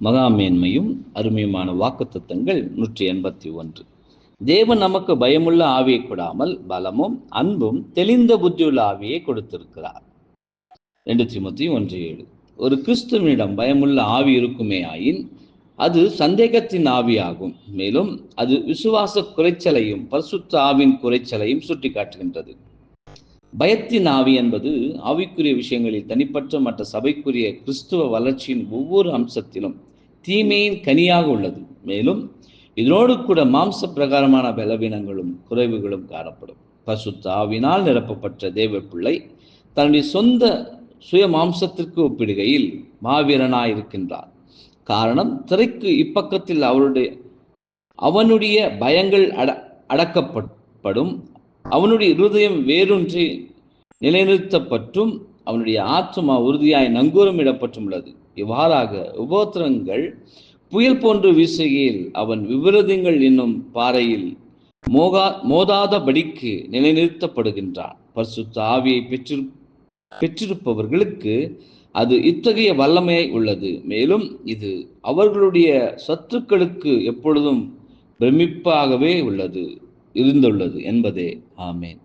மகாமேன்மையும் அருமையுமான வாக்குத்தத்தங்கள் 181. தேவன் நமக்கு பயமுள்ள ஆவியை கொடாமல் பலமும் அன்பும் தெளிந்த புத்தியுள்ள ஆவியை கொடுத்திருக்கிறார். 2 தீமோத்தேயு 1:7. ஒரு கிறிஸ்துவனிடம் பயமுள்ள ஆவி இருக்குமே ஆயின் அது சந்தேகத்தின் ஆவியாகும். மேலும் அது விசுவாச குறைச்சலையும் பரிசுத்த ஆவின் குறைச்சலையும் சுட்டி காட்டுகின்றது. பயத்தின் ஆவி என்பது ஆவிக்குரிய விஷயங்களில் தனிப்பட்ட மற்ற சபைக்குரிய கிறிஸ்துவ வளர்ச்சியின் ஒவ்வொரு அம்சத்திலும் தீமையின் கனியாக உள்ளது. மேலும் இதனோடு கூட மாம்ச பிரகாரமான பலவீனங்களும் குறைவுகளும் காணப்படும். பரிசுத்த ஆவினால் நிரப்பப்பட்ட தேவ பிள்ளை தன்னுடைய சொந்த சுய மாம்சத்திற்கு ஒப்பிடுகையில் மாவீரனாயிருக்கின்றார். காரணம், திரைக்கு இப்பக்கத்தில் அவனுடைய பயங்கள் அடக்கப்படும், அவனுடைய இருதயம் வேரூன்றி நிலைநிறுத்தப்பட்டும் அவனுடைய ஆத்மா உறுதியாய் நங்கூரமிடப்பட்டும் உள்ளது. இவ்வாறாக உபோத்திரங்கள் புயல் போன்று வீசுகையில் அவன் விபரீதங்கள் என்னும் பாறையில் மோதாதபடிக்கு நிலைநிறுத்தப்படுகின்றான். பரிசுத்த ஆவியை பெற்றிருப்பவர்களுக்கு அது இத்தகைய வல்லமையை உள்ளது. மேலும் இது அவர்களுடைய சத்துக்களுக்கு எப்பொழுதும் பிரமிப்பாகவே இருந்துள்ளது என்பதே. ஆமேன்.